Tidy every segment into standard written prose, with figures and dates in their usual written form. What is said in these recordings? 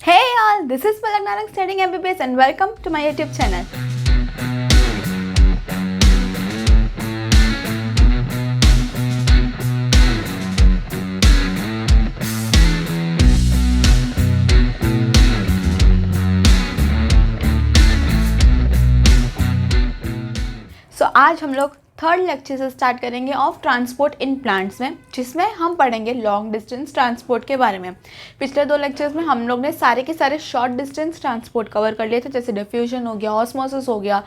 Hey all, this is Palak Narang studying MBBS and welcome to my YouTube channel. आज हम लोग third lecture से start करेंगे of transport in plants में, जिसमें हम पढ़ेंगे लॉन्ग डिस्टेंस ट्रांसपोर्ट के बारे में। पिछले दो लेक्चर्स में हम लोग ने सारे के सारे शॉर्ट डिस्टेंस ट्रांसपोर्ट कवर कर लिए थे, जैसे डिफ्यूजन हो गया, ऑस्मोसिस हो गया,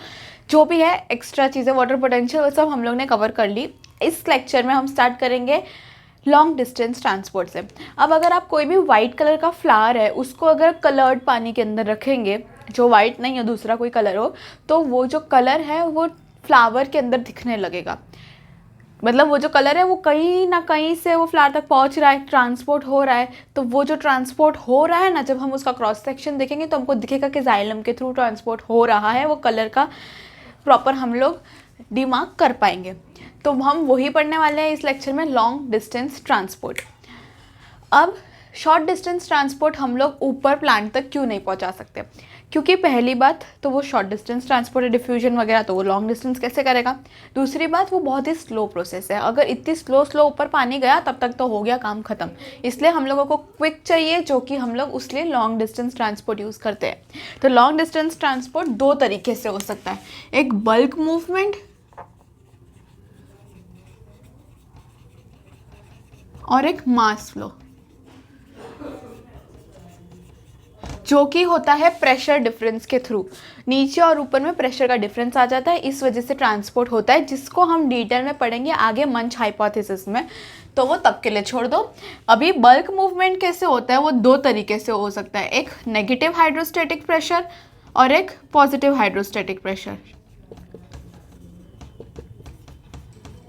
जो भी है एक्स्ट्रा चीज़ें, वाटर पोटेंशियल, वो सब हम लोग ने कवर कर ली। इस लेक्चर में हम स्टार्ट करेंगे लॉन्ग डिस्टेंस ट्रांसपोर्ट से। अब अगर आप कोई भी वाइट कलर का फ्लावर है, उसको अगर कलर्ड पानी के अंदर रखेंगे, जो वाइट नहीं है दूसरा कोई कलर हो, तो वो जो कलर है वो फ्लावर के अंदर दिखने लगेगा। मतलब वो जो कलर है वो कहीं ना कहीं से वो फ्लावर तक पहुंच रहा है, ट्रांसपोर्ट हो रहा है। तो वो जो ट्रांसपोर्ट हो रहा है ना, जब हम उसका क्रॉस सेक्शन देखेंगे तो हमको दिखेगा कि जाइलम के थ्रू ट्रांसपोर्ट हो रहा है। वो कलर का प्रॉपर हम लोग डिमार्क कर पाएंगे। तो हम वही पढ़ने वाले हैं इस लेक्चर में, लॉन्ग डिस्टेंस ट्रांसपोर्ट। अब शॉर्ट डिस्टेंस ट्रांसपोर्ट हम लोग ऊपर प्लांट तक क्यों नहीं पहुंचा सकते? क्योंकि पहली बात तो वो शॉर्ट डिस्टेंस ट्रांसपोर्ट है, डिफ्यूजन वगैरह, तो वो लॉन्ग डिस्टेंस कैसे करेगा। दूसरी बात, वो बहुत ही स्लो प्रोसेस है। अगर इतनी स्लो ऊपर पानी गया तब तक तो हो गया काम खत्म। इसलिए हम लोगों को क्विक चाहिए, जो कि हम लोग उसलिए लॉन्ग डिस्टेंस ट्रांसपोर्ट यूज़ करते हैं। तो लॉन्ग डिस्टेंस ट्रांसपोर्ट दो तरीके से हो सकता है, एक बल्क मूवमेंट और एक मास फ्लो, जो कि होता है प्रेशर डिफरेंस के थ्रू। नीचे और ऊपर में प्रेशर का डिफरेंस आ जाता है, इस वजह से ट्रांसपोर्ट होता है, जिसको हम डिटेल में पढ़ेंगे आगे मंच हाइपोथेसिस में। तो वो तब के लिए छोड़ दो। अभी बल्क मूवमेंट कैसे होता है, वो दो तरीके से हो सकता है, एक नेगेटिव हाइड्रोस्टैटिक प्रेशर और एक पॉजिटिव हाइड्रोस्टैटिक प्रेशर।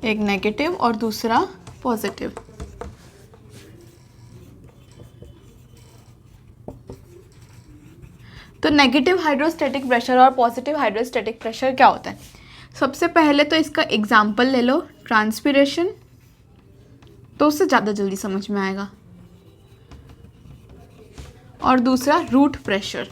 एक नेगेटिव और दूसरा पॉजिटिव। तो नेगेटिव हाइड्रोस्टैटिक प्रेशर और पॉजिटिव हाइड्रोस्टैटिक प्रेशर क्या होता है? सबसे पहले तो इसका एग्जाम्पल ले लो, ट्रांसपिरेशन, तो उससे ज़्यादा जल्दी समझ में आएगा। और दूसरा रूट प्रेशर।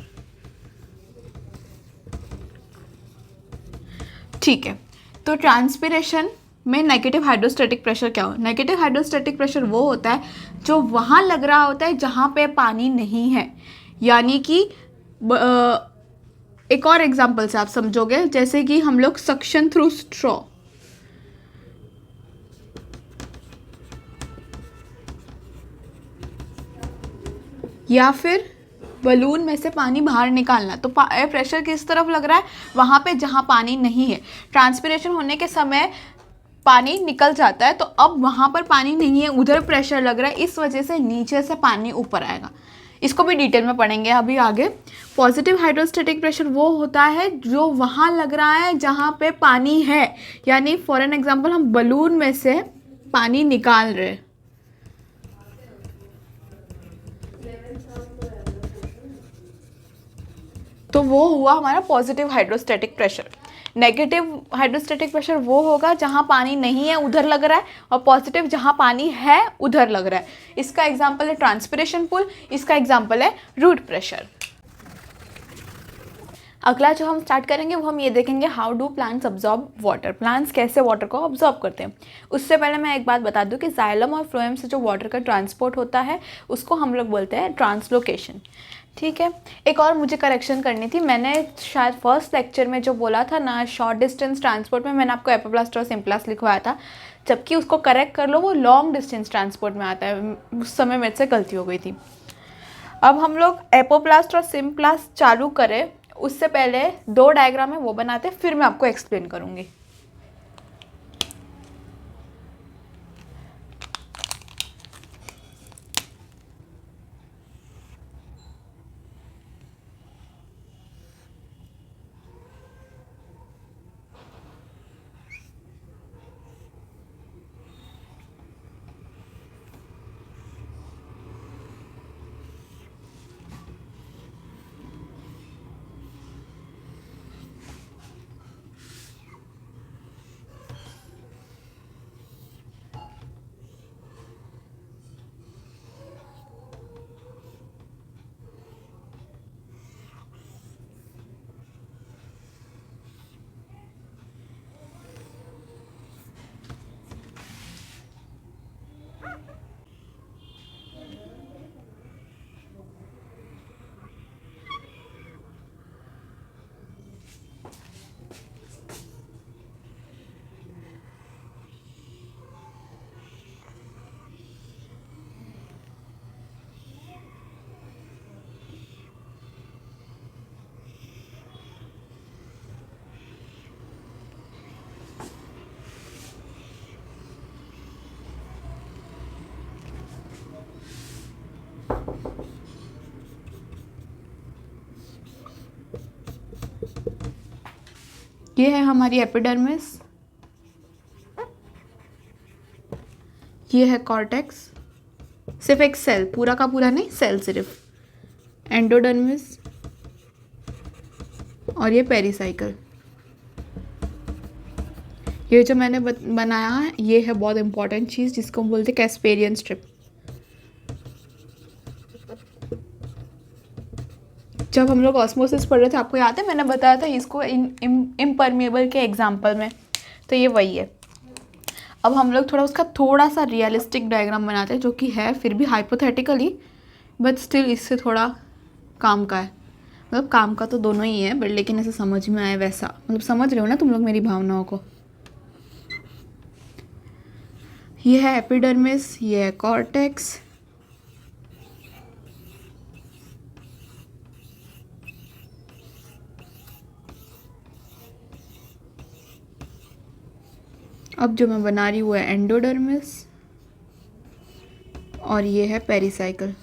ठीक है, तो ट्रांसपिरेशन में नेगेटिव हाइड्रोस्टैटिक प्रेशर क्या हो? नेगेटिव हाइड्रोस्टैटिक प्रेशर वो होता है जो वहाँ लग रहा होता है जहाँ पे पानी नहीं है। यानी कि एक और एग्जांपल से आप समझोगे, जैसे कि हम लोग सक्शन थ्रू स्ट्रॉ, या फिर बलून में से पानी बाहर निकालना, तो प्रेशर किस तरफ लग रहा है? वहाँ पे जहाँ पानी नहीं है। ट्रांसपिरेशन होने के समय पानी निकल जाता है, तो अब वहाँ पर पानी नहीं है, उधर प्रेशर लग रहा है, इस वजह से नीचे से पानी ऊपर आएगा। इसको भी डिटेल में पढ़ेंगे अभी आगे। पॉजिटिव हाइड्रोस्टैटिक प्रेशर वो होता है जो वहाँ लग रहा है जहाँ पे पानी है। यानी फॉर एन एग्जांपल, हम बलून में से पानी निकाल रहे, तो वो हुआ हमारा positive hydrostatic pressure. Negative hydrostatic pressure वो होगा जहाँ पानी नहीं है उधर लग रहा है, और पॉजिटिव जहाँ पानी है उधर लग रहा है। इसका एग्जांपल है ट्रांसपिरेशन पूल, इसका एग्जांपल है रूट प्रेशर। अगला जो हम स्टार्ट करेंगे वो हम ये देखेंगे, how do plants absorb water. Plants कैसे वाटर को अब्जॉर्ब करते हैं। उससे पहले मैं एक बात बता दूं कि जाइलम और फ्लोएम से जो वाटर का ट्रांसपोर्ट होता है उसको हम लोग बोलते हैं ट्रांसलोकेशन। ठीक है, एक और मुझे करेक्शन करनी थी। मैंने शायद फर्स्ट लेक्चर में जो बोला था ना, शॉर्ट डिस्टेंस ट्रांसपोर्ट में मैंने आपको एपोप्लास्ट और सिम्प्लास्ट लिखवाया था, जबकि उसको करेक्ट कर लो, वो लॉन्ग डिस्टेंस ट्रांसपोर्ट में आता है। उस समय मेरे से गलती हो गई थी। अब हम लोग एपोप्लास्ट और सिम्प्लास्ट चालू करें उससे पहले दो डायग्राम है वो बनाते, फिर मैं आपको एक्सप्लेन करूँगी। ये है हमारी एपिडर्मिस, ये है कॉर्टेक्स, सिर्फ एक सेल, पूरा का पूरा नहीं, सेल सिर्फ, एंडोडर्मिस, और ये पेरिसाइकल। ये जो मैंने बनाया है ये है बहुत इंपॉर्टेंट चीज़ जिसको हम बोलते हैं कैस्पेरियन स्ट्रिप। जब हम लोग ऑस्मोसिस पढ़ रहे थे आपको याद है मैंने बताया था इसको इम्परमिएबल के एग्जाम्पल में, तो ये वही है। अब हम लोग उसका थोड़ा सा रियलिस्टिक डायग्राम बनाते हैं जो कि है फिर भी हाइपोथेटिकली बट स्टिल इससे थोड़ा काम का है। मतलब काम का तो दोनों ही है बट लेकिन ऐसे समझ में आए वैसा, मतलब समझ रहे हो ना तुम लोग मेरी भावनाओं को। ये है एपिडर्मिस, ये है कॉर्टेक्स, अब जो मैं बना रही हूँ है एंडोडर्मिस, और ये है पेरिसाइकल।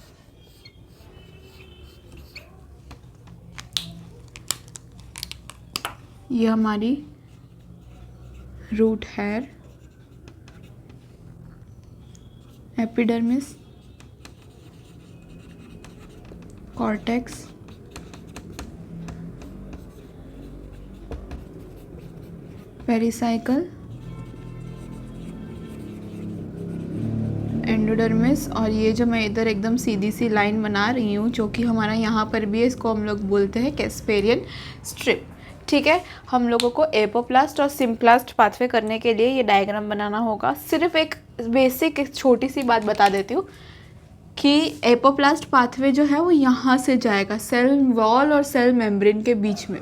ये हमारी root hair, epidermis, cortex, pericycle, endodermis, और ये जो मैं इधर एकदम सीधी सी लाइन बना रही हूँ जो कि हमारा यहाँ पर भी है, इसको हम लोग बोलते हैं कैस्पेरियन स्ट्रिप। ठीक है, हम लोगों को एपोप्लास्ट और सिम्प्लास्ट पाथवे करने के लिए ये डायग्राम बनाना होगा। सिर्फ एक बेसिक एक छोटी सी बात बता देती हूँ कि एपोप्लास्ट पाथवे जो है वो यहाँ से जाएगा सेल वॉल और सेल मेम्ब्रेन के बीच में।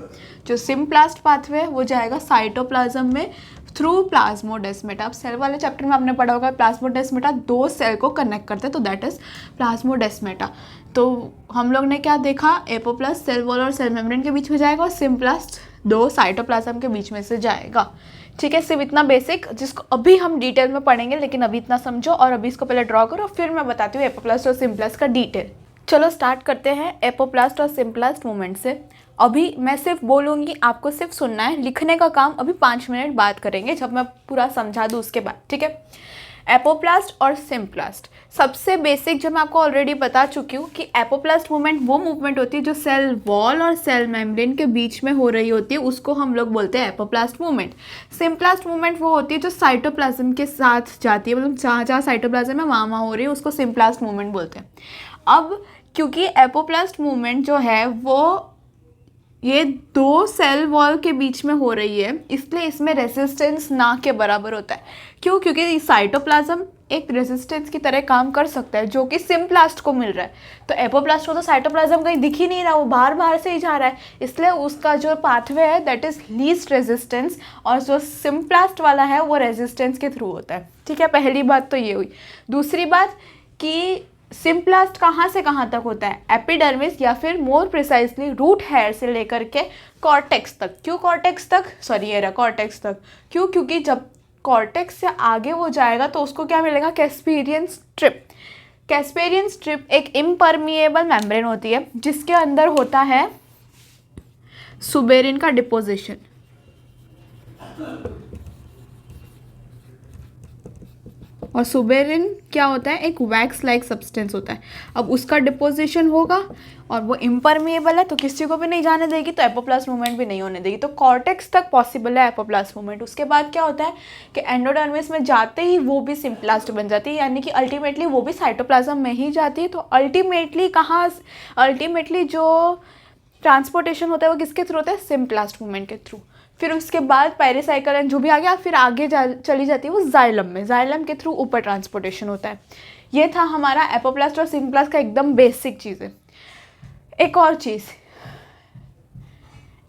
जो सिम्प्लास्ट पाथवे है वो जाएगा साइटोप्लाज्म में थ्रू प्लाज्मोडेस्मेटा। अब सेल वाले चैप्टर में आपने पढ़ा होगा प्लाज्मोडेस्मेटा दो सेल को कनेक्ट करते हैं, तो दैट इज प्लाज्मोडेस्मेटा। तो हम लोग ने क्या देखा, एपोप्लास्ट सेल वॉल और सेल मेम्ब्रेन के बीच में जाएगा और सिम्प्लास्ट दो साइटोप्लाज्म के बीच में से जाएगा। ठीक है, सिर्फ इतना बेसिक जिसको अभी हम डिटेल में पढ़ेंगे, लेकिन अभी इतना समझो और अभी इसको पहले ड्रॉ करो, फिर मैं बताती हूँ एपोप्लास्ट और सिम्प्लास्ट का डिटेल। चलो स्टार्ट करते हैं एपोप्लास्ट और सिम्प्लास्ट मूवमेंट से। अभी मैं सिर्फ बोलूँगी, आपको सिर्फ सुनना है, लिखने का काम अभी 5 मिनट बाद करेंगे जब मैं पूरा समझा दूँ उसके बाद। ठीक है, एपोप्लास्ट और सिम्प्लास्ट सबसे बेसिक जो मैं आपको ऑलरेडी बता चुकी हूँ कि एपोप्लास्ट मूवमेंट वो मूवमेंट होती है जो सेल वॉल और सेल मेम्ब्रेन के बीच में हो रही होती है, उसको हम लोग बोलते हैं एपोप्लास्ट मूवमेंट। सिम्प्लास्ट मूवमेंट वो होती है जो साइटोप्लाज्म के साथ जाती है, मतलब जहाँ जहाँ साइटोप्लाज्म है वहाँ हो रही है, उसको सिम्प्लास्ट मूवमेंट बोलते हैं। अब क्योंकि एपोप्लास्ट मूवमेंट जो है वो ये दो सेल वॉल के बीच में हो रही है, इसलिए इसमें रेजिस्टेंस ना के बराबर होता है। क्यों? क्योंकि साइटोप्लाज्म एक रेजिस्टेंस की तरह काम कर सकता है जो कि सिम्प्लास्ट को मिल रहा है। तो एपोप्लास्ट को तो साइटोप्लाज्म कहीं दिख ही नहीं रहा, वो बाहर बाहर से ही जा रहा है, इसलिए उसका जो पाथवे है दैट इज लीस्ट रेजिस्टेंस, और जो सिम्प्लास्ट वाला है वो रेजिस्टेंस के थ्रू होता है। ठीक है, पहली बात तो ये हुई। दूसरी बात कि सिम्प्लास्ट कहाँ से कहाँ तक होता है, एपिडर्मिस या फिर मोर प्रिसाइजली रूट हेयर से लेकर के कॉर्टेक्स तक। क्यों कॉर्टेक्स तक, सॉरी ये रहा कॉर्टेक्स तक, क्यों? क्योंकि जब कॉर्टेक्स से आगे वो जाएगा तो उसको क्या मिलेगा, कैस्पेरियन स्ट्रिप। कैस्पेरियन स्ट्रिप एक इम्परमिएबल मेम्ब्रेन होती है जिसके अंदर होता है सुबेरिन का डिपोजिशन। और सुबेरिन क्या होता है, एक वैक्स लाइक सब्सटेंस होता है। अब उसका डिपोजिशन होगा और वो इम्परमिएबल है तो किसी को भी नहीं जाने देगी, तो एपोप्लास्ट मूवमेंट भी नहीं होने देगी। तो कॉर्टेक्स तक पॉसिबल है एपोप्लास्ट मूवमेंट। उसके बाद क्या होता है कि एंडोडर्मिस में जाते ही वो भी सिम्प्लास्ट बन जाती है, यानी कि अल्टीमेटली वो भी साइटोप्लाज्म में ही जाती है। तो अल्टीमेटली अल्टीमेटली जो ट्रांसपोर्टेशन होता है वो किसके थ्रू होता है, सिम्प्लास्ट मूवमेंट के थ्रू। फिर उसके बाद पेरिसाइकल एंड जो भी आ गया, फिर आगे चली जाती है वो जाइलम में, जाइलम के थ्रू ऊपर ट्रांसपोर्टेशन होता है। ये था हमारा एपोप्लास्ट और सिम्प्लास्ट का एकदम बेसिक चीज़ है। एक और चीज़,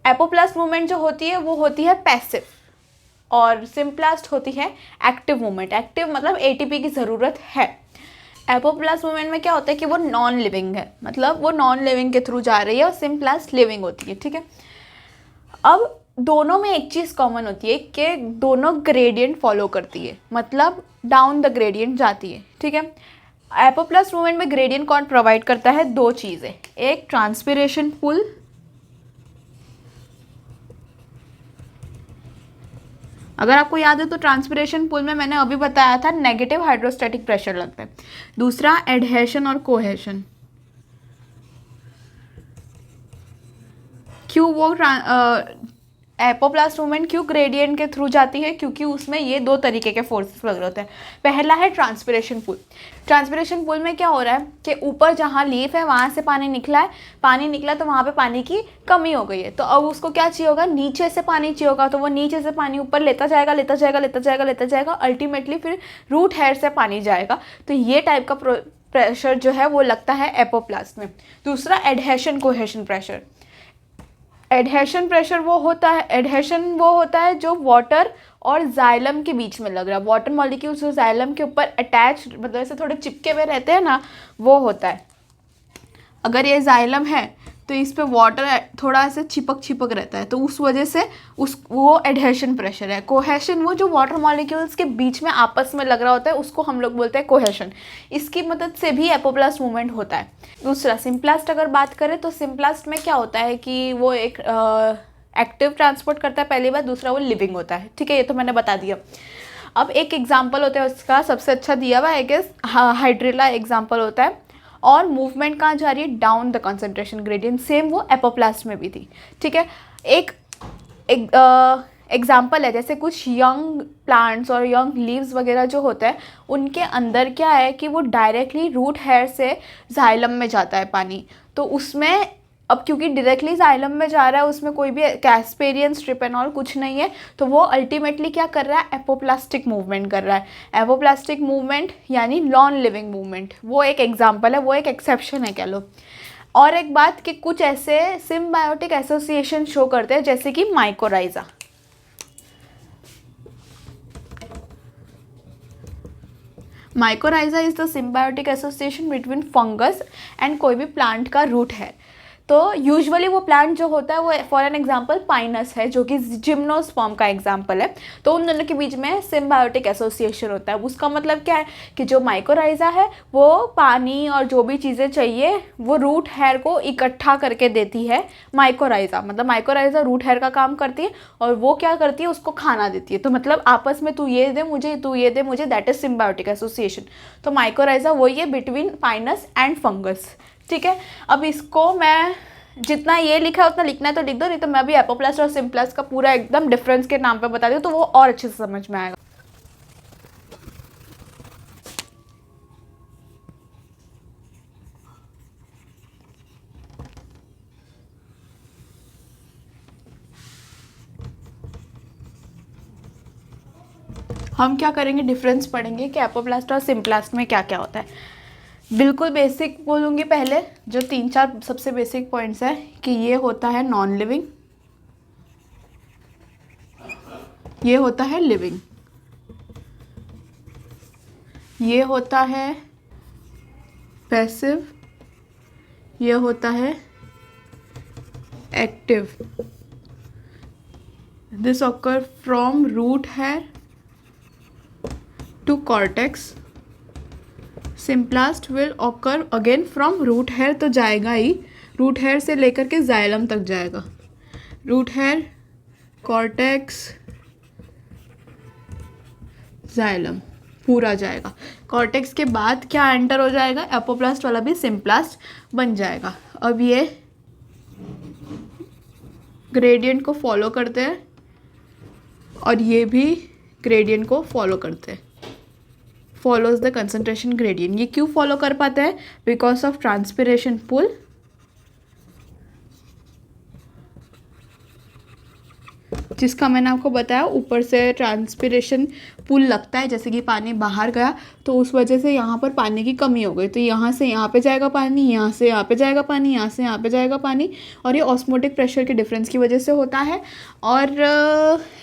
एपोप्लास्ट मूवमेंट जो होती है वो होती है पैसिव और सिम्प्लास्ट होती है एक्टिव मूवमेंट। एक्टिव मतलब एटीपी की ज़रूरत है। एपोप्लास्ट मूवमेंट में क्या होता है कि वो नॉन लिविंग है, मतलब वो नॉन लिविंग के थ्रू जा रही है, और सिम्प्लास्ट लिविंग होती है। ठीक है, अब दोनों में एक चीज़ कॉमन होती है कि दोनों ग्रेडियंट फॉलो करती है, मतलब डाउन द ग्रेडियंट जाती है। ठीक है, एपोप्लास्ट मूवमेंट में ग्रेडियंट कौन प्रोवाइड करता है, दो चीज़ें, एक ट्रांसपिरेशन पुल, अगर आपको याद है तो ट्रांसपिरेशन पूल में मैंने अभी बताया था नेगेटिव हाइड्रोस्टैटिक प्रेशर लगता है। दूसरा एडहेशन और कोहेशन। क्यों वो एपोप्लास्ट मूवमेंट क्यों ग्रेडियंट के थ्रू जाती है? क्योंकि उसमें ये दो तरीके के फोर्सेस लग रहे होते हैं। पहला है ट्रांसपिरेशन पुल। ट्रांसपिरेशन पुल में क्या हो रहा है कि ऊपर जहाँ लीफ है वहाँ से पानी निकला है, पानी निकला तो वहाँ पे पानी की कमी हो गई है, तो अब उसको क्या चाहिए होगा, नीचे से पानी चाहिए होगा, तो वो नीचे से पानी ऊपर लेता जाएगा लेता जाएगा लेता जाएगा लेता जाएगा, अल्टीमेटली फिर रूट हेयर से पानी जाएगा। तो ये टाइप का प्रेशर जो है वो लगता है एपोप्लास्ट में। दूसरा adhesion cohesion pressure. Adhesion pressure वो होता है, एडहेशन वो होता है जो वाटर और जाइलम के बीच में लग रहा है। वाटर मॉलिक्यूल्स जो जाइलम के ऊपर अटैच मतलब ऐसे थोड़े चिपके हुए रहते हैं ना, वो होता है। अगर ये जाइलम है तो इस पे वाटर थोड़ा ऐसे चिपक रहता है, तो उस वजह से वो एडहेशन प्रेशर है। कोहेशन वो जो वाटर मॉलिक्यूल्स के बीच में आपस में लग रहा होता है उसको हम लोग बोलते हैं कोहेशन। इसकी मदद से भी एपोप्लास्ट मूवमेंट होता है। दूसरा सिम्प्लास्ट अगर बात करें तो सिम्प्लास्ट में क्या होता है कि वो एक एक्टिव ट्रांसपोर्ट करता है पहली बार, दूसरा वो लिविंग होता है। ठीक है, ये तो मैंने बता दिया। अब एक एग्जाम्पल होता है उसका सबसे अच्छा दिया हुआ है, हाइड्रिला एग्जाम्पल होता है। और मूवमेंट कहाँ जा रही है, down the concentration gradient. Same वो एपोप्लास्ट में भी थी। ठीक है, एक एग्जाम्पल है, जैसे कुछ यंग प्लांट्स और यंग लीव्स वगैरह जो होते हैं उनके अंदर क्या है कि वो डायरेक्टली रूट हेयर से जाइलम में जाता है पानी। तो उसमें अब क्योंकि डायरेक्टली जाइलम में जा रहा है उसमें कोई भी कैस्पेरियन स्ट्रिपेनॉल कुछ नहीं है, तो वो अल्टीमेटली क्या कर रहा है, एपोप्लास्टिक मूवमेंट कर रहा है। एपोप्लास्टिक मूवमेंट यानी नॉन लिविंग मूवमेंट, वो एक एग्जाम्पल है, वो एक एक्सेप्शन है कह लो। और एक बात कि कुछ ऐसे सिम्बायोटिक एसोसिएशन शो करते हैं जैसे कि mycorrhiza. Mycorrhiza is the symbiotic association between fungus and कोई भी प्लांट का रूट है। तो यूजुअली वो प्लांट जो होता है वो फॉर एन एग्जांपल पाइनस है जो कि जिम्नोस्पर्म का एग्जांपल है। तो उन दोनों के बीच में सिम्बायोटिक एसोसिएशन होता है। उसका मतलब क्या है कि जो माइकोराइजा है वो पानी और जो भी चीज़ें चाहिए वो रूट हेयर को इकट्ठा करके देती है। माइकोराइजा मतलब माइकोराइजा रूट हेयर का काम करती है और वो क्या करती है, उसको खाना देती है। तो मतलब आपस में तू ये दे मुझे, तू ये दे मुझे, दैट इज सिम्बायोटिक एसोसिएशन। तो माइकोराइजा वही है बिटवीन पाइनस एंड फंगस। ठीक है, अब इसको मैं जितना ये लिखा है उतना लिखना है तो लिख दो, नहीं तो मैं भी एपोप्लास्ट और सिम्प्लास्ट का पूरा एकदम डिफरेंस के नाम पे बता दूँ तो वो और अच्छे से समझ में आएगा। हम क्या करेंगे, डिफरेंस पढ़ेंगे कि एपोप्लास्ट और सिम्प्लास्ट में क्या क्या होता है। बिल्कुल बेसिक बोलूँगी पहले, जो 3-4 सबसे बेसिक पॉइंट्स है कि ये होता है नॉन लिविंग, ये होता है लिविंग, ये होता है पैसिव, ये होता है active. This occur from root hair to cortex. Symplast will occur again from root hair, तो जाएगा ही, रूट हेयर से लेकर के जाइलम तक जाएगा। रूट हेयर, कॉर्टेक्स, जाइलम पूरा जाएगा। कॉर्टेक्स के बाद क्या एंटर हो जाएगा, एपोप्लास्ट वाला भी सिम्प्लास्ट बन जाएगा। अब ये ग्रेडियंट को फॉलो करते हैं और ये भी ग्रेडियंट को फॉलो करते हैं, फॉलोज द कंसंट्रेशन ग्रेडियंट। ये क्यों फॉलो कर पाते हैं, बिकॉज ऑफ ट्रांसपिरेशन पुल। जिसका मैंने आपको बताया ऊपर से ट्रांसपिरेशन पुल लगता है, जैसे कि पानी बाहर गया तो उस वजह से यहाँ पर पानी की कमी हो गई, तो यहाँ से यहाँ पे जाएगा पानी, यहाँ से यहाँ पे जाएगा पानी, यहाँ से यहाँ पे जाएगा पानी, और ये ऑस्मोटिक प्रेशर के डिफरेंस की वजह से होता है। और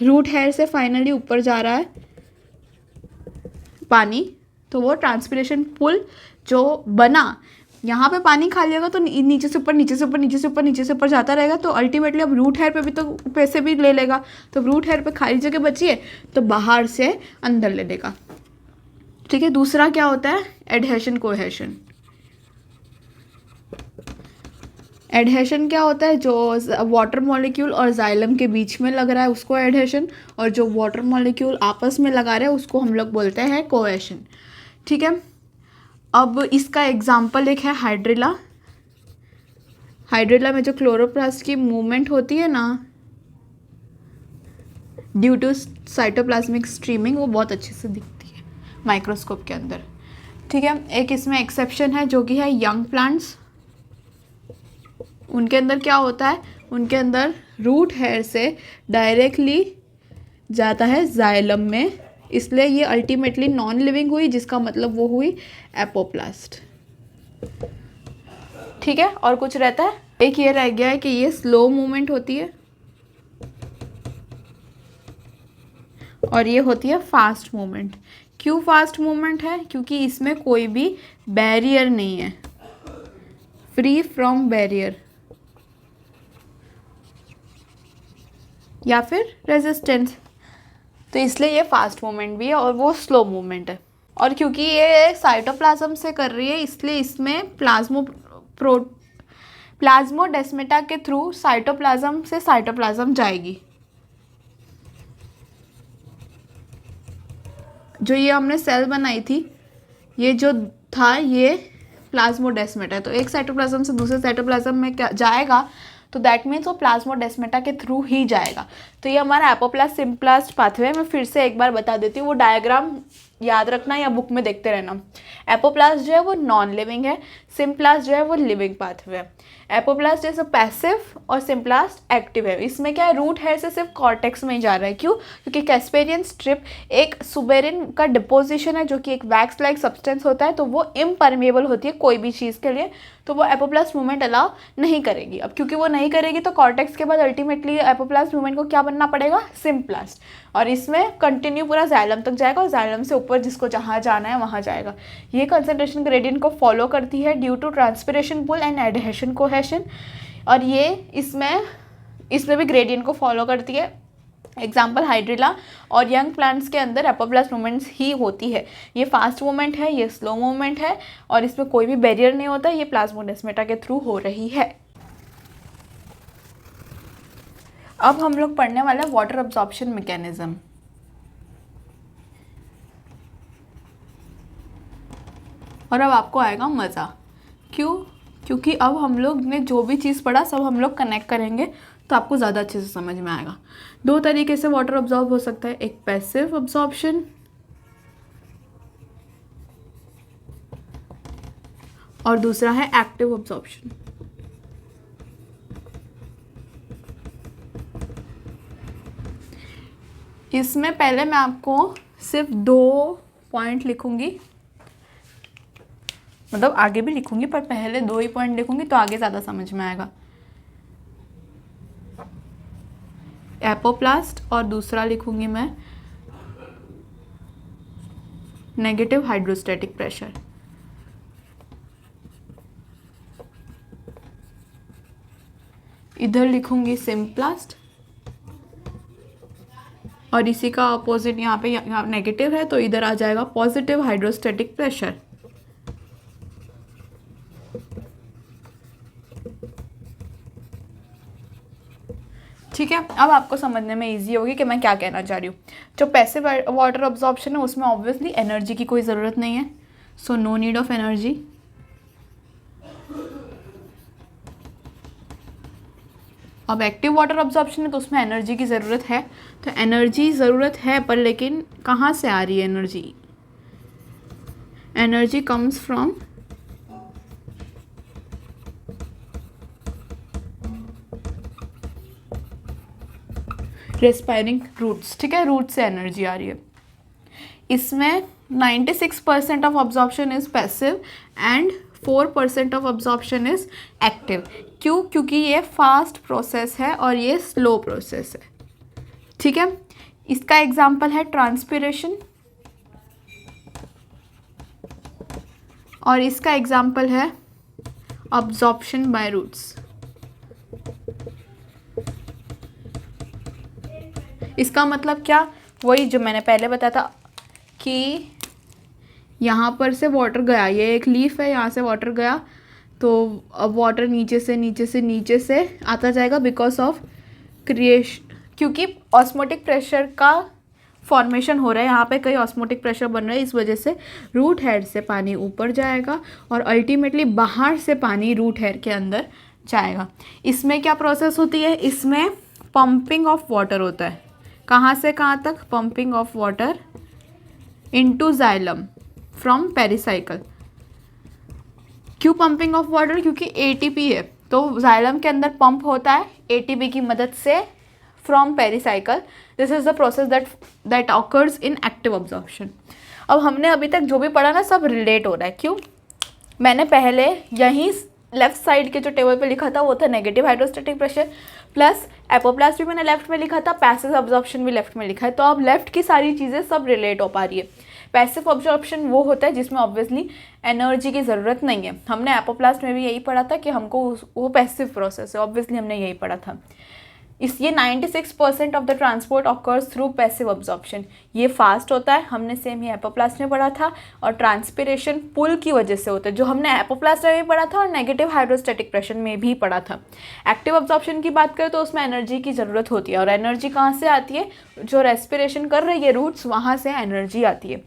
रूट हेयर से फाइनली ऊपर जा रहा है पानी, तो वो ट्रांसपिरेशन पुल जो बना, यहाँ पे पानी खाली होगा तो नीचे से ऊपर, नीचे से ऊपर, नीचे से ऊपर, नीचे से ऊपर जाता रहेगा, तो अल्टीमेटली अब रूट हेयर पे भी तो पैसे भी ले लेगा। तो रूट हेयर पे खाली जगह बची है तो बाहर से अंदर ले लेगा। ठीक है, दूसरा क्या होता है, एडहेशन कोहेशन। एडहेशन क्या होता है, जो वाटर मॉलिक्यूल और जाइलम के बीच में लग रहा है उसको एडहेशन, और जो वाटर मॉलिक्यूल आपस में लगा रहे हैं उसको हम लोग बोलते हैं कोहेशन। ठीक है, अब इसका एग्जाम्पल एक है हाइड्रिला। हाइड्रिला में जो क्लोरोप्लास्ट की मूवमेंट होती है ना ड्यू टू साइटोप्लाज्मिक स्ट्रीमिंग, वो बहुत अच्छे से दिखती है माइक्रोस्कोप के अंदर। ठीक है, एक इसमें एक्सेप्शन है जो कि है यंग प्लांट्स। उनके अंदर क्या होता है, उनके अंदर रूट हेयर से डायरेक्टली जाता है जाइलम में, इसलिए ये अल्टीमेटली नॉन लिविंग हुई, जिसका मतलब वो हुई एपोप्लास्ट। ठीक है, और कुछ रहता है, एक ये रह गया है कि ये स्लो मूवमेंट होती है और ये होती है फास्ट मूवमेंट। क्यों फास्ट मूवमेंट है, क्योंकि इसमें कोई भी बैरियर नहीं है, फ्री फ्रॉम बैरियर या फिर रेजिस्टेंस, तो इसलिए ये फास्ट मूवमेंट भी है और वो स्लो मूवमेंट है। और क्योंकि ये साइटोप्लाज्म से कर रही है इसलिए इसमें प्लाज्मोडेस्माटा के थ्रू साइटोप्लाज्म से साइटोप्लाज्म जाएगी। जो ये हमने सेल बनाई थी, ये जो था ये प्लाज्मोडेस्माटा है, तो एक साइटोप्लाज्म से दूसरे साइटोप्लाज्म में क्या जाएगा, तो दैट मीन्स वो प्लाज्मोडेस्माटा के थ्रू ही जाएगा। तो ये हमारा एपोप्लास्ट सिम्प्लास्ट पाथवे। मैं फिर से एक बार बता देती हूँ, वो डायग्राम याद रखना या बुक में देखते रहना। एपोप्लास्ट जो है वो नॉन लिविंग है, सिम्प्लास्ट जो है वो लिविंग पाथवे है। एपोप्लास्ट जैसे पैसिव और सिम्प्लास्ट एक्टिव है। इसमें क्या है, रूट हेयर से सिर्फ कॉर्टेक्स में ही जा रहा है। क्यों, क्योंकि कैस्पेरियन स्ट्रिप एक सुबेरिन का डिपोजिशन है जो कि एक वैक्स लाइक सब्सटेंस होता है, तो वो इम्परमेबल होती है कोई भी चीज़ के लिए, तो वो एपोप्लास्ट मूवमेंट अलाउ नहीं करेगी। अब क्योंकि वो नहीं करेगी तो कॉर्टेक्स के बाद अल्टीमेटली एपोप्लास्ट मूवमेंट को क्या बनना पड़ेगा, सिम्प्लास्ट, और इसमें कंटिन्यू पूरा जाइलम तक जाएगा और जाइलम से ऊपर जिसको जहाँ जाना है वहाँ जाएगा। ये कंसंट्रेशन ग्रेडियंट को फॉलो करती है due to transpiration pull and adhesion cohesion, और ये इसमें भी ग्रेडियंट को फॉलो करती है। एग्जाम्पल हाइड्रिला और यंग प्लांट्स के अंदर एपोप्लास्ट मूवमेंट्स ही होती है। ये फास्ट मूवमेंट है, ये स्लो मूवमेंट है और इसमें कोई भी बैरियर नहीं होता, ये प्लाज्मोडेस्माटा के थ्रू हो रही है। अब हम लोग पढ़ने वाले हैं वाटर अब्जॉर्प्शन मैकेनिज्म। और अब आपको आएगा मज़ा। क्यों, क्योंकि अब हम लोग ने जो भी चीज़ पढ़ा सब हम लोग कनेक्ट करेंगे तो आपको ज़्यादा अच्छे से समझ में आएगा। दो तरीके से वाटर अब्जॉर्ब हो सकता है, एक पैसिव अब्जॉर्प्शन और दूसरा है एक्टिव अब्जॉर्प्शन। इसमें पहले मैं आपको सिर्फ 2 पॉइंट लिखूंगी, मतलब आगे भी लिखूंगी पर पहले 2 ही पॉइंट लिखूंगी तो आगे ज़्यादा समझ में आएगा। एपोप्लास्ट और दूसरा लिखूंगी मैं नेगेटिव हाइड्रोस्टैटिक प्रेशर। इधर लिखूंगी सिम्प्लास्ट और इसी का अपोजिट यहाँ पे नेगेटिव है तो इधर आ जाएगा पॉजिटिव हाइड्रोस्टैटिक प्रेशर। ठीक है, अब आपको समझने में इजी होगी कि मैं क्या कहना चाह रही हूँ। जो पैसिव वाटर अब्जॉर्प्शन है उसमें ऑब्वियसली एनर्जी की कोई ज़रूरत नहीं है, so no need of energy. अब एक्टिव वाटर अब्जॉर्प्शन है तो उसमें एनर्जी की ज़रूरत है, तो एनर्जी ज़रूरत है पर लेकिन कहाँ से आ रही है energy? Energy comes from respiring roots. ठीक है, रूट से एनर्जी आ रही है। इसमें 96% of absorption is passive and 4% of absorption is active. क्यों? क्योंकि ये फास्ट प्रोसेस है और ये स्लो प्रोसेस है। ठीक है, इसका एग्जाम्पल है ट्रांसपिरेशन और इसका एग्जाम्पल है अब्जॉर्प्शन बाय रूट्स। इसका मतलब क्या? वही जो मैंने पहले बताया था कि यहाँ पर से वाटर गया, ये एक लीफ है, यहाँ से वाटर गया तो अब वाटर नीचे से आता जाएगा बिकॉज ऑफ क्रिएशन, क्योंकि ऑस्मोटिक प्रेशर का फॉर्मेशन हो रहा है यहाँ पे, कई ऑस्मोटिक प्रेशर बन रहा है, इस वजह से रूट हेड से पानी ऊपर जाएगा और अल्टीमेटली बाहर से पानी रूट हेड के अंदर जाएगा। इसमें क्या प्रोसेस होती है, इसमें पंपिंग ऑफ वाटर होता है। कहाँ से कहाँ तक, pumping of water into xylem from pericycle. क्यों पंपिंग ऑफ वाटर, क्योंकि एटीपी है तो जाइलम के अंदर पंप होता है एटीपी की मदद से from pericycle. This is the process that occurs in active absorption. अब हमने अभी तक जो भी पढ़ा ना सब रिलेट हो रहा है। क्यों, मैंने पहले यहीं लेफ्ट साइड के जो टेबल पे लिखा था वो था negative hydrostatic pressure plus apoplast भी मैंने लेफ्ट में लिखा था, पैसिव अब्जॉर्प्शन भी लेफ्ट में लिखा है। तो अब लेफ्ट की सारी चीज़ें सब रिलेट हो पा रही है। पैसिव अब्जॉर्प्शन वो होता है जिसमें ऑब्वियसली एनर्जी की ज़रूरत नहीं है। हमने एपोप्लास्ट में भी यही पढ़ा था कि हमको वो पैसिव प्रोसेस है, ऑब्वियसली हमने यही पढ़ा था। ये 96% of the transport occurs through passive absorption. ये फास्ट होता है, हमने सेम ही एपोप्लास्ट में पढ़ा था, और ट्रांसपिरेशन पुल की वजह से होता है, जो हमने एपोप्लास्ट में भी पढ़ा था और नेगेटिव हाइड्रोस्टैटिक प्रेशर में भी पढ़ा था। एक्टिव अब्जॉर्प्शन की बात करें तो उसमें एनर्जी की ज़रूरत होती है, और एनर्जी कहाँ से आती है, जो रेस्पिरेशन कर रही है रूट्स वहाँ से एनर्जी आती है।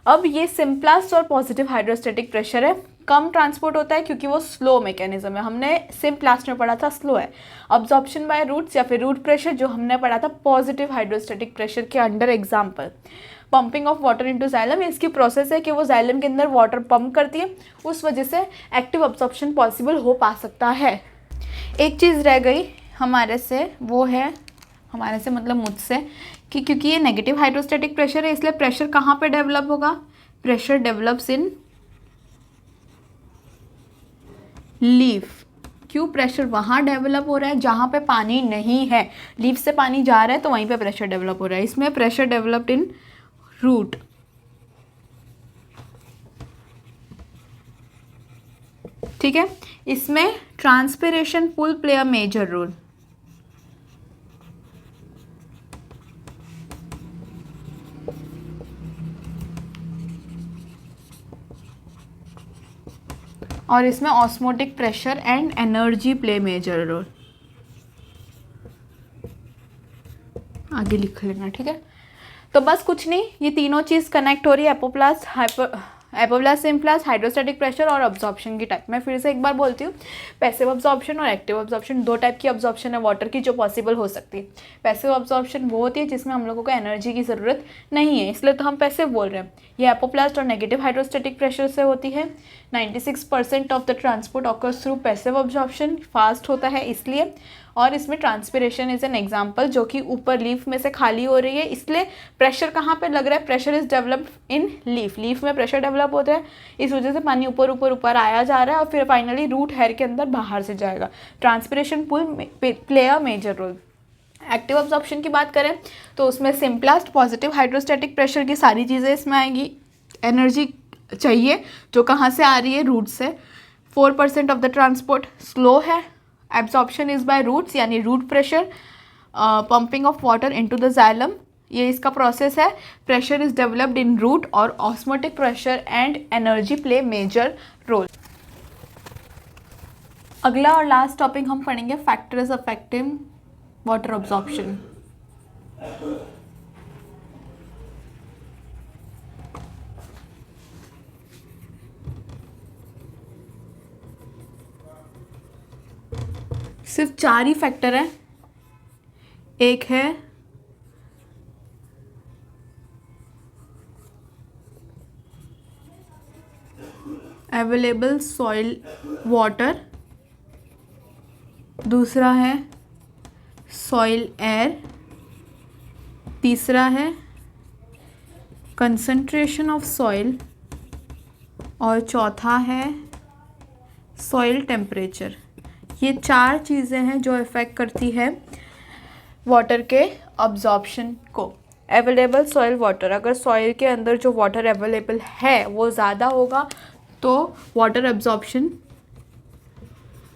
अब ये सिंपलेस्ट और पॉजिटिव हाइड्रोस्टैटिक प्रेशर है, कम ट्रांसपोर्ट होता है क्योंकि वो स्लो मैकेनिज्म है। हमने सिंपलेस्ट में पढ़ा था स्लो है। अब्जॉर्प्शन बाय रूट्स या फिर रूट प्रेशर जो हमने पढ़ा था पॉजिटिव हाइड्रोस्टैटिक प्रेशर के under. Example pumping of water into xylem, इसकी प्रोसेस है कि वो जाइलम के अंदर वाटर पंप करती है, उस वजह से एक्टिव अब्जॉर्प्शन पॉसिबल हो पा सकता है। एक चीज़ रह गई हमारे से, वो है हमारे से मतलब मुझसे, कि क्योंकि ये नेगेटिव हाइड्रोस्टैटिक प्रेशर है इसलिए प्रेशर कहाँ पे डेवलप होगा, प्रेशर डेवलप्स इन लीफ। क्यों, प्रेशर वहाँ डेवलप हो रहा है जहाँ पे पानी नहीं है, लीफ से पानी जा रहा है तो वहीं पे प्रेशर डेवलप हो रहा है। इसमें प्रेशर डेवलप्ड इन रूट। ठीक है, इसमें transpiration pull play a major role. और इसमें osmotic pressure and energy play major role. आगे लिख लेना, ठीक है। तो बस कुछ नहीं, ये तीनों चीज़ कनेक्ट हो रही है, एपोप्लास्ट, सिंपलेस्ट, हाइड्रोस्टैटिक प्रेशर और अब्जॉर्प्शन की टाइप। मैं फिर से एक बार बोलती हूँ, पैसिव अब्जॉर्प्शन और एक्टिव अब्जॉर्प्शन, दो टाइप की अब्जॉर्प्शन है वाटर की जो पॉसिबल हो सकती है। पैसिव अब्जॉर्प्शन वो होती है जिसमें हम लोगों को एनर्जी की ज़रूरत नहीं है, इसलिए तो हम पैसिव बोल रहे हैं। ये एपोप्लास्ट और नेगेटिव हाइड्रोस्टैटिक प्रेशर से होती है। 96% of the transport occurs through passive absorption, fast होता है इसलिए। और इसमें ट्रांसपिरेशन इज एन एग्जाम्पल, जो कि ऊपर लीफ में से खाली हो रही है, इसलिए प्रेशर कहाँ पे लग रहा है, pressure is developed in leaf. Leaf में प्रेशर डेवलप होता है, इस वजह से पानी ऊपर ऊपर ऊपर आया जा रहा है और फिर फाइनली रूट हेयर के अंदर बाहर से जाएगा। Transpiration pull play a major role. Active absorption की बात करें तो उसमें सिंपलेस्ट, पॉजिटिव हाइड्रोस्टैटिक प्रेशर की सारी चीज़ें इसमें आएंगी। एनर्जी चाहिए जो कहाँ से आ रही है, रूट से। 4% ऑफ द ट्रांसपोर्ट स्लो है। एब्जॉर्प्शन इज बाय रूट्स यानी root pressure. Pumping of water into the xylem, ये इसका प्रोसेस है। Pressure is developed in root और osmotic pressure and energy play major role. अगला और लास्ट टॉपिक हम पढ़ेंगे फैक्टर्स अफेक्टिंग वाटर अब्जॉर्प्शन। सिर्फ 4 ही फैक्टर हैं। एक है अवेलेबल सॉइल वाटर, दूसरा है सॉइल एयर, तीसरा है कंसंट्रेशन ऑफ सॉइल और चौथा है सॉइल टेम्परेचर। ये 4 चीज़ें हैं जो इफ़ेक्ट करती है वाटर के अब्जॉर्प्शन को। अवेलेबल सॉइल वाटर, अगर सॉइल के अंदर जो वाटर अवेलेबल है वो ज़्यादा होगा तो वाटर अब्जॉर्प्शन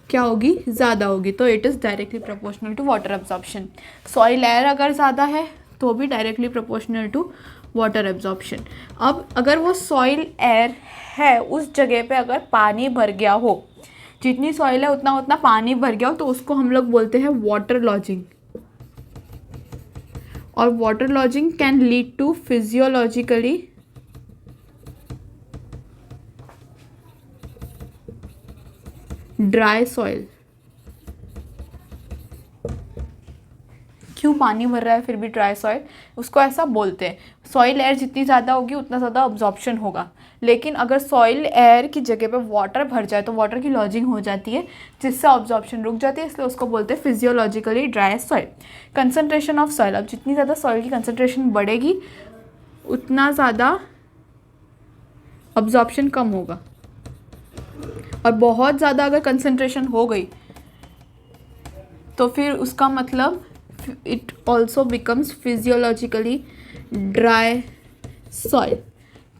क्या होगी, ज़्यादा होगी, तो it is directly proportional to water absorption. Soil air अगर ज़्यादा है तो भी directly proportional to water absorption. अब अगर वो सॉइल एयर है उस जगह पे अगर पानी भर गया हो, जितनी सॉइल है उतना उतना पानी भर गया हो तो उसको हम लोग बोलते हैं वाटर लॉजिंग। और water logging can lead to physiologically dry soil. क्यों पानी भर रहा है फिर भी ड्राई सॉइल, उसको ऐसा बोलते हैं। सॉइल एयर जितनी ज़्यादा होगी उतना ज़्यादा अब्जॉर्प्शन होगा, लेकिन अगर सॉइल एयर की जगह पे वाटर भर जाए तो वाटर की लॉजिंग हो जाती है जिससे अब्जॉर्प्शन रुक जाती है, इसलिए उसको बोलते हैं physiologically dry soil. Concentration of soil, अब जितनी ज़्यादा सॉइल की कंसनट्रेशन बढ़ेगी उतना ज़्यादा अब्जॉर्प्शन कम होगा, और बहुत ज़्यादा अगर कंसनट्रेशन हो गई तो फिर उसका मतलब it also becomes physiologically dry soil.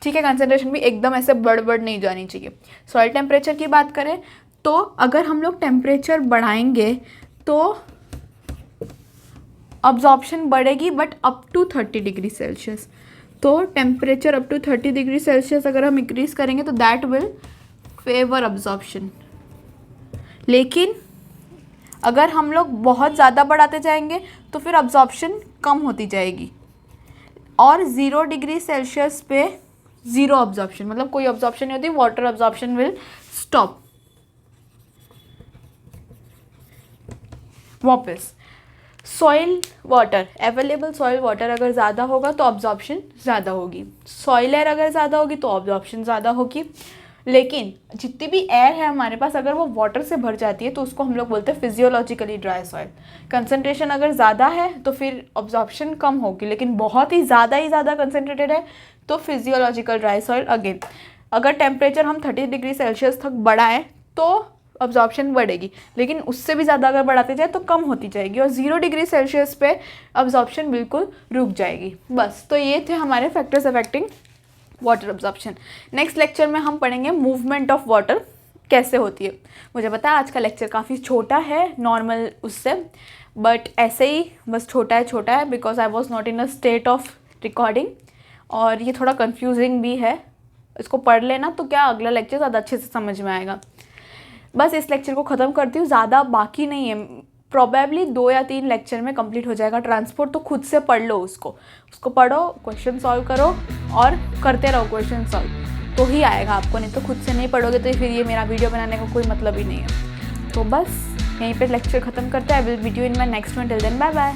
ठीक है, कंसनट्रेशन भी एकदम ऐसे बढ़ नहीं जानी चाहिए। सॉइल टेम्परेचर की बात करें तो अगर हम लोग टेम्परेचर बढ़ाएंगे तो अब्जॉर्प्शन बढ़ेगी, but up to 30 degree Celsius. तो temperature up to 30 degree Celsius अगर हम इंक्रीज करेंगे तो दैट विल फेवर अब्जॉर्प्शन। लेकिन अगर हम लोग बहुत ज़्यादा बढ़ाते जाएंगे तो फिर अब्जॉर्प्शन कम होती जाएगी, और 0 डिग्री सेल्सियस पे ज़ीरो अब्जॉर्प्शन, मतलब कोई अब्जॉर्प्शन नहीं होती, वाटर अब्जॉर्प्शन विल स्टॉप। वापस soil water, available soil water अगर ज़्यादा होगा तो अब्जॉर्प्शन ज़्यादा होगी, सॉइल एयर अगर ज़्यादा होगी तो अब्जॉर्प्शन ज़्यादा होगी। लेकिन जितनी भी एयर है हमारे पास अगर वो वाटर से भर जाती है तो उसको हम लोग बोलते हैं फिजियोलॉजिकली ड्राई सॉइल। कंसनट्रेशन अगर ज़्यादा है तो फिर अब्जॉर्प्शन कम होगी, लेकिन बहुत ही ज़्यादा कंसनट्रेटेड है तो फिजियोलॉजिकल ड्राई सॉइल अगेन। अगर टेम्परेचर हम 30 डिग्री सेल्सियस तक बढ़ाएं तो अब्जॉर्प्शन बढ़ेगी, लेकिन उससे भी ज़्यादा अगर बढ़ाते जाए तो कम होती जाएगी, और 0 डिग्री सेल्सियस पे अब्जॉर्प्शन बिल्कुल रुक जाएगी। बस, तो ये थे हमारे factors affecting water absorption. Next lecture में हम पढ़ेंगे मूवमेंट ऑफ वाटर कैसे होती है। मुझे पता है आज का लेक्चर काफ़ी छोटा है नॉर्मल उससे, बट ऐसे ही बस छोटा है because I was not in a state of recording, और ये थोड़ा कन्फ्यूजिंग भी है। इसको पढ़ लेना तो क्या अगला लेक्चर ज़्यादा अच्छे से समझ में आएगा। बस इस लेक्चर को ख़त्म करती हूँ, ज़्यादा बाकी नहीं है, प्रोबेबली 2 या 3 लेक्चर में कंप्लीट हो जाएगा ट्रांसपोर्ट। तो खुद से पढ़ लो, उसको पढ़ो, क्वेश्चन सॉल्व करो और करते रहो क्वेश्चन सॉल्व, तो ही आएगा आपको, नहीं तो खुद से नहीं पढ़ोगे तो फिर ये मेरा वीडियो बनाने का कोई मतलब ही नहीं है। तो बस यहीं पे लेक्चर ख़त्म करते हैं। I will video in my next one, till then bye bye.